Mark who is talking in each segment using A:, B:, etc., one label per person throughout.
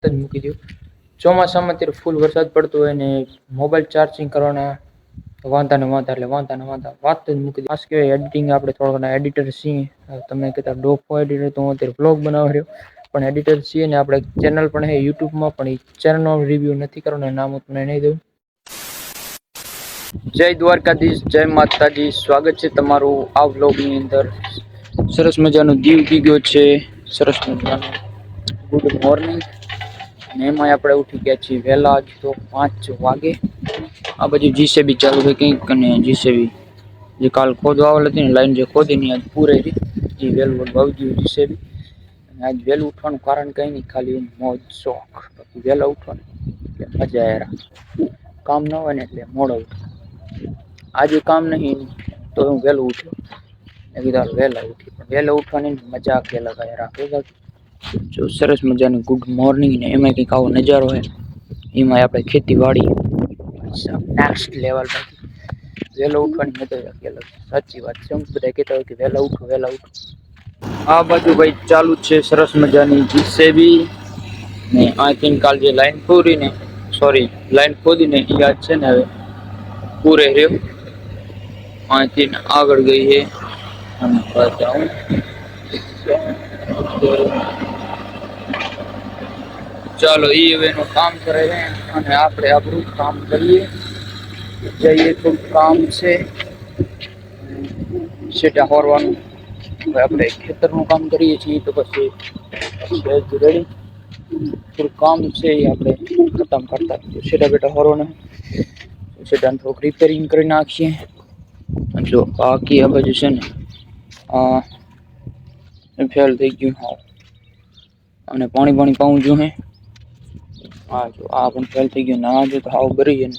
A: જ મૂકી દઉં. ચોમાસામાં અત્યારે ફૂલ વરસાદ પડતો હોય ને મોબાઈલ ચાર્જિંગ કરવાના વાંધા એટલે વાંધા વાત જ મૂકી દઉં. ખાસ કહેવાય એડિટિંગ આપણે થોડા ઘણા એડિટર છીએ. તમે કહેતા ડોફો એડિટર તો હું અત્યારે વ્લોગ બનાવી રહ્યો પણ એડિટર છીએ ને આપણે ચેનલ પણ છે યુટ્યુબમાં પણ એ ચેનલનો રિવ્યૂ નથી કરવાનો નામ હું તમને નહીં દઉં. જય દ્વારકાધીશ, જય માતાજી. સ્વાગત છે તમારું આ વ્લોગની અંદર. સરસ મજાનો દીવ ઉગી ગયો છે. સરસ મજાનો ગુડ મોર્નિંગ. અને એમાં આપણે ઉઠી ગયા છીએ વહેલા. આજ તો 5 વાગે. આ બાજુ જીસીબી ચાલુ થઈ કંઈક અને જીસીબી જે કાલ ખોદવા આવેલ હતી ને લાઈન જે ખોદી ની આજ પૂરાઈ રહી. એ વહેલું વાવી ગયું જીસીબી. અને આજ વહેલું ઉઠવાનું કારણ કંઈ નહીં, ખાલી મોજ શોખ. બાકી વહેલા ઉઠવાનું મજા યાર. કામ ના હોય ને એટલે મોડો ઉઠો. આજે કામ નહીં તો હું વહેલું ઉઠ્યો. મેં કીધું વહેલા ઉઠી પણ વહેલા ઉઠવાની મજા આખી અલગ યાર. જો સરસ મજાની ગુડ મોર્નિંગ ને એમાં કંઈક આવો નજારો હોય એમાં આપણે ખેતીવાડી નેક્સ્ટ લેવલ. વહેલો ઉઠવાની મજા આખી અલગ. સાચી વાત છે. બધા કહેતા હોય કે વહેલા ઉઠો વહેલા ઉઠો. આ બાજુ ભાઈ ચાલુ છે સરસ મજાની જીસીબી ને આઈ કાલ જે લાઈન પૂરી ને લાઈન ખોદી ને યાદ છે ને હવે પૂરે રહ્યો. અહીંથી આગળ ગઈ છે અને બતાવું ચાલો એ હવે એનું કામ કરે છે અને આપણે આપણું કામ કરીએ. જઈએ થોડું કામ છે સેટા હોરવાનું. આપણે ખેતરનું કામ કરીએ છીએ તો પછી રેડી થોડું કામ છે એ આપણે ખતમ કરતા સેટા બેટા હોરવાના. સેટાને થોડુંક રિપેરિંગ કરી નાખીએ. જો બાકી આ બાજુ છે ને ફેલ થઈ ગયું. હા અને પાણી પાવું જોઈએ. હા જો આ પણ ફેલ થઈ ગયું. ના જો તો હાવ બરી જાય ને.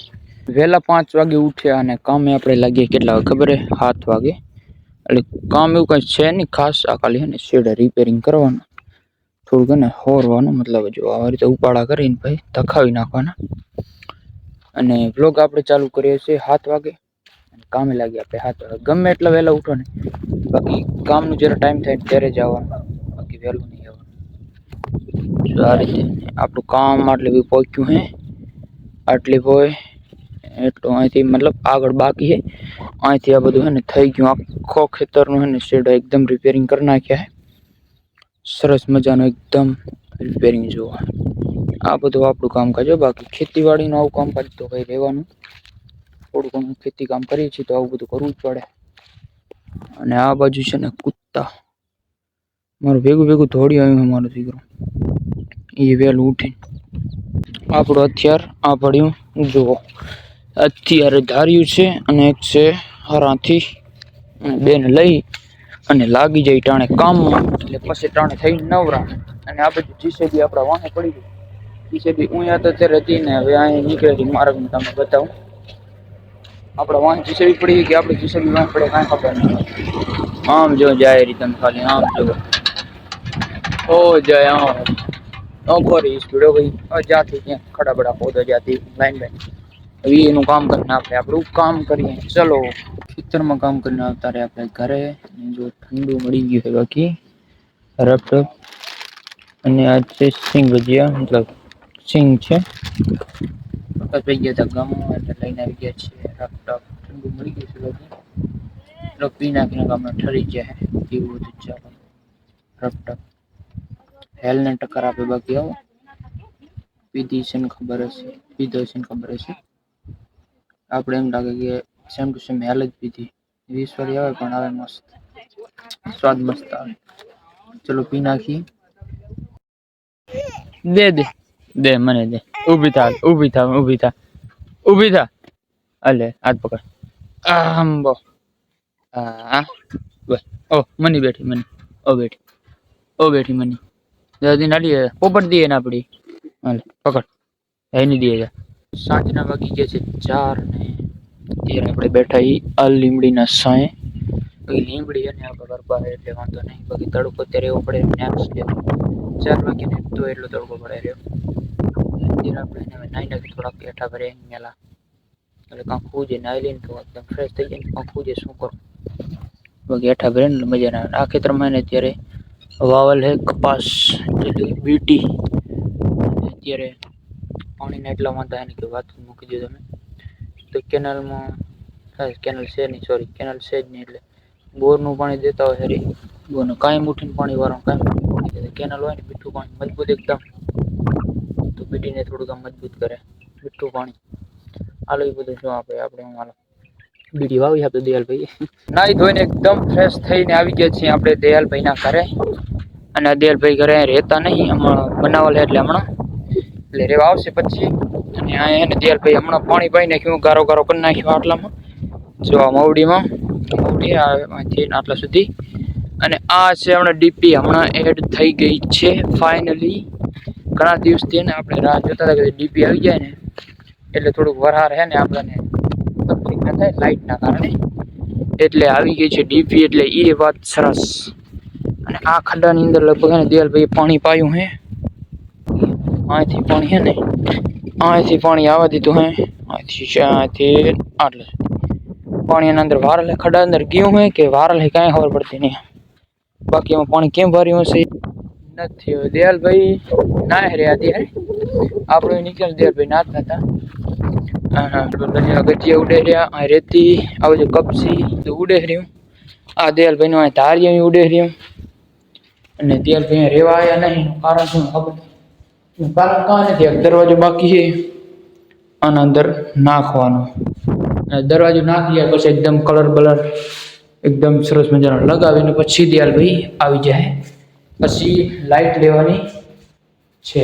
A: વહેલા 5 વાગે ઉઠ્યા અને કામે આપણે લાગીએ કેટલા વાગે ખબર હે? 7 વાગે. એટલે કામ એવું કઈ છે નહીં ખાસ. આ ખાલી ને શેડા રિપેરિંગ કરવાનું, થોડુંક ને હોરવાનું. મતલબ જો આ રીતે ઉપાડા કરીને ભાઈ ધખાવી નાખવાના. અને વ્લોગ આપણે ચાલુ કરીએ છીએ 7 વાગે. કામે લાગીએ આપણે 7 વાગે. ગમે એટલા વહેલા ઉઠો ને બાકી કામનું જ્યારે ટાઈમ થાય ત્યારે જ આવવાનું, બાકી વહેલું નહીં આવવાનું. આ રીતે આપણું કામ આટલે બી પહોંચ્યું હે. આટલી હોય એટલું અહીંથી મતલબ આગળ બાકી છે. અહીંથી આ બધું હે ને થઈ ગયું. આખો ખેતરનું હે ને શેડા એકદમ રિપેરિંગ કરી નાખ્યા હે. સરસ મજાનું એકદમ રિપેરિંગ જોવા. આ બધું આપણું કામકાજ. બાકી ખેતીવાડીનું આવું કામકાજ તો ભાઈ રહેવાનું. થોડું ઘણું ખેતી કામ કરીએ છીએ તો આવું બધું કરવું જ પડે. અને આ બાજુ છે ને કુત્તા મારું ભેગું દોડી આવ્યું. મારો દીકરો એ વહેલું ઉઠીને આપણું હથિયાર આ પડ્યું જુઓ. અત્યારે ધાર્યું છે અને એક છે હરાથી. બેન લઈ અને લાગી જાય ટાણે કામમાં એટલે પછી ટાણે થઈ નવરા. અને આ બધું જીસીબી આપણા વાહે પડી ગયું. જીસીબી ઉયા તો અત્યારે હતી ને હવે અહીં નીકળેલી માર્ગમાં તમને બતાવું. આપણા વાહે જીસીબી પડી કે આપણે જીસીબી વાહે પડે કાંઈ ખબર નહીં. આમ જો જાય રીતે ખાલી આમ જો ઓ જાય આમ ખોરી સ્પીડો ભાઈ જાતી ત્યાં ખડા બડા ખોદો જાતી લાઈન એનું કામ કરીને આપણે આપણું કામ કરીએ. ચલો ખેતરમાં કામ કરીને આવતા રહે આપણે ઘરે. જો ઠંડુ મળી ગયું છે બાકી રફ અને આ છે સિંગ ભજીયા મતલબ સિંગ છે. થઈ ગયા હતા ગામમાં એટલે લઈને આવી ગયા છીએ. ઠંડુ મળી ગયું છે બાકી પી નાખીને ગામમાં ઠરી ગયા એવું બધું ચાલે. રફ હેલને ટક્કર આપે બાકી આવો પીધી છે ને ખબર હશે, પીધો છે ને ખબર હશે. આપણે એમ લાગે કે સેમ ટુ સેમ હેલ જ પીધી. 20 વાળી આવે પણ આવે મસ્ત સ્વાદ મસ્ત આવે. ચલો પી નાખી. દે મને દે. ઊભી થા અલે હાથ પકડ. આંબો હા ઓ મની બેઠી મની બેઠી મની દાદી નાડી પોપટ દીએ ને આપડી હાલે પકડ એની દે. સાંજના વાગી ગયા છે 4 ને અત્યારે આપણે બેઠા આ લીમડીના સાંયે. લીમડી અને આપણા ઘર બહાર એટલે વાંધો નહીં. બાકી તડકો અત્યારે એવો પડે નેક્સ્ટ લેવલ. 4 વાગે ને તો એટલો તડકો પડે રહ્યો. અત્યારે આપણે નાઈને થોડાક બેઠા ભરે મેલા એટલે કાંક પૂજે નાઈ લઈને તો એકદમ ફ્રેશ થઈ જાય. કાંક પૂજે શું કરું બાકી એઠા ભરે ને મજા ના આવે. આ ખેતરમાં ને અત્યારે વાવલ હે કપાસ એટલે બીટી. અત્યારે પાણીના એટલા વાંધા એને કે વાત મૂકી દો તમે. તો કેનાલમાં કેનાલ છે નહીં, સોરી કેનાલ છે જ નહીં, એટલે બોરનું પાણી દેતા હોય હરી બોરનું કાંઈ ઉઠીને પાણી વાળવાનું કાંઈ પાણી દેતા. કેનાલ હોય ને મીઠું પાણી મજબૂત એકદમ, તો બીડીને થોડુંક આમ મજબૂત કરે મીઠું પાણી. હાલો એ બધું શું આપે આપણે હું હાલો બીડી વાવી આપણે દયાલભાઈ. નાઈ ધોઈને એકદમ ફ્રેશ થઈને આવી ગયા છીએ આપણે દયાલભાઈના ઘરે. અને દયાલભાઈ ઘરે રહેતા નહીં, હમણાં બનાવેલ એટલે હમણાં એટલે રેવા આવશે પછી. અને આ એને દયાલભાઈ હમણાં પાણી પાઈ નાખ્યું, ગારો ગારો કરી નાખ્યો આટલામાં, જો આ મવડીમાં મવડી આથી આટલા સુધી. અને આ છે હમણાં ડીપી હમણાં એડ થઈ ગઈ છે ફાઇનલી. ઘણા દિવસથી ને આપણે રાહ જોતા હતા કે ડીપી આવી જાય ને એટલે થોડુંક વરહાર હે ને આપણને તકલીફ ના થાય લાઇટના કારણે, એટલે આવી ગઈ છે ડીપી, એટલે એ વાત સરસ. અને આ ખड्डाની અંદર લગભગ ને દયાલભાઈ પાણી પાયું હે, અહીંથી પાણી હે ને અહીંથી પાણી આવવા દીધું હે, અહીંથી આટલે પાણી એના અંદર વારલે ખड्डा અંદર ગયું હે કે વારલે કાંઈ ખબર પડતી નહીં. બાકી એમાં પાણી કેમ ભર્યું હશે નથી. દયાલભાઈ ના રહ્યા ત્યારે આપણે નીકળ દયાલભાઈ ના જ નતા. ગતિયા ઉડે રહ્યા, આ રેતી આવે છે કપસી તો ઉડે રહ્યું. આ દયાલભાઈ નું ધારિયા ઉડે રહ્યું. અને દયાલભાઈ રેવા આવ્યા નહીં, કારણ શું ખબર નહીં, કારણ કાં નથી. દરવાજો બાકી છે આના અંદર નાખવાનો, દરવાજો નાખી જાય પછી એકદમ કલર બલર એકદમ સરસ મજાનો લગાવીને પછી દયાલભાઈ આવી જાય. પછી લાઈટ લેવાની છે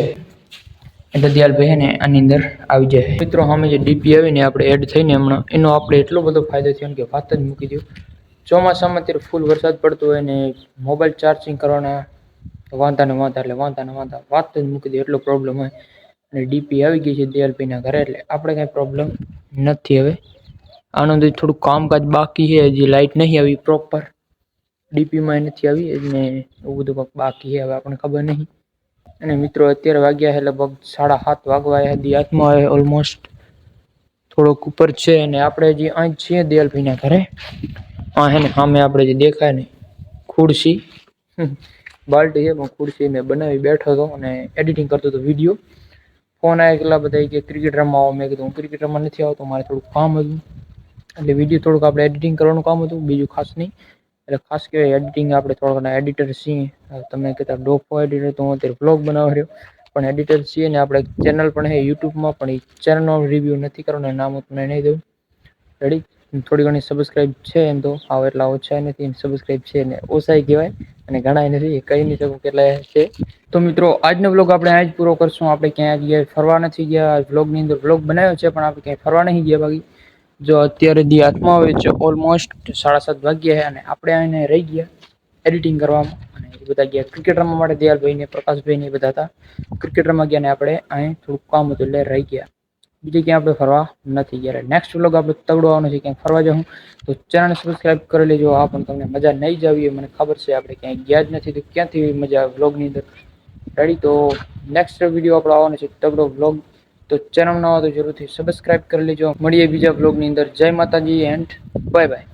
A: એટલે દયાલભાઈ ને આની અંદર આવી જાય. મિત્રો સામે જે ડીપી આવીને આપણે એડ થઈને હમણાં એનો આપણે એટલો બધો ફાયદો થયો કે વાત જ મૂકી દઉં. ચોમાસામાં અત્યારે ફૂલ વરસાદ પડતો હોય ને મોબાઈલ ચાર્જિંગ કરવાના વાંધા એટલે વાંધા વાત જ મૂકી દઉં, એટલો પ્રોબ્લેમ હોય. અને ડીપી આવી ગઈ છે દયાલભાઈના ઘરે એટલે આપણે કાંઈ પ્રોબ્લેમ નથી. હવે આનું અંદર થોડુંક કામકાજ બાકી છે, હજી લાઇટ નહીં આવી પ્રોપર, ડીપીમાં નથી આવી અને એવું બધું બાકી છે, હવે આપણને ખબર નહીં. અને મિત્રો અત્યારે વાગ્યા છે લગભગ 7:30 વાગવા હજી હાથમાં આવે ઓલમોસ્ટ, થોડોક ઉપર છે. અને આપણે જે અહીં છીએ દયાલભાઈના ઘરે, આ હે ને સામે આપણે જે દેખાય ને ખુરશી બાલ્ટી છે, પણ ખુરશી મેં બનાવી બેઠો હતો અને એડિટિંગ કરતો હતો વિડીયો. ફોન આવ્યા કેટલા બધા કે ક્રિકેટ રમવા આવો, મેં કીધું હું ક્રિકેટ રમવા નથી આવતો, મારે થોડુંક કામ હતું. એટલે વિડીયો થોડુંક આપણે એડિટિંગ કરવાનું કામ હતું, બીજું ખાસ નહીં. એટલે ખાસ કહેવાય એડિટિંગ આપણે થોડા એડિટર છીએ. તમે કહેતા ડોફો એડિટર, તો હું અત્યારે વ્લોગ બનાવી રહ્યો પણ એડિટર છીએ ને. આપણે ચેનલ પણ છે યુટ્યુબમાં, પણ એ ચેનલનો રિવ્યૂ નથી કરવાનો, નામ હું તમને નહીં દઉં. રેડી, થોડી ઘણી સબસ્ક્રાઈબ છે એમ તો, આવો એટલા ઓછા નથી, સબસ્ક્રાઈબ છે ને ઓછાઈ કહેવાય અને ઘણા નથી, કહી નહીં શકું કેટલા છે. તો મિત્રો આજનો વ્લોગ આપણે આ જ પૂરો કરશું. આપણે ક્યાંય જગ્યાએ ફરવા નથી ગયા, વ્લોગની અંદર વ્લોગ બનાવ્યો છે પણ આપણે ક્યાંય ફરવા નહીં ગયા. બાકી જો અત્યારે દી હાથમાં આવે છે ઓલમોસ્ટ 7:30 વાગ્યા છે અને આપણે આને રહી ગયા એડિટિંગ કરવામાં. અને એ બધા ગયા ક્રિકેટ રમવા માટે, દયાલભાઈ ને પ્રકાશભાઈ ને બધા હતા ક્રિકેટ રમવા ગયા, ને આપણે અહીં થોડુંક કામ હતું એટલે રહી ગયા. બીજે ક્યાં આપણે ફરવા નથી ગયા. નેક્સ્ટ વ્લોગ આપણે તગડો આવવાનો છે, ક્યાંક ફરવા જાઉં તો ચેનલ સબસ્ક્રાઈબ કરી લેજો. આ પણ તમને મજા નહીં જ આવી મને ખબર છે, આપણે ક્યાંય ગયા જ નથી તો ક્યાંથી મજા આવે વ્લોગની અંદર. રેડી, તો નેક્સ્ટ વિડીયો આપણો આવવાનો છે તગડો વ્લોગ, તો ચેનલ ન હોય તો જરૂરથી સબસ્ક્રાઈબ કરી લેજો. મળીએ બીજા વ્લોગની અંદર. જય માતાજી એન્ડ બાય બાય.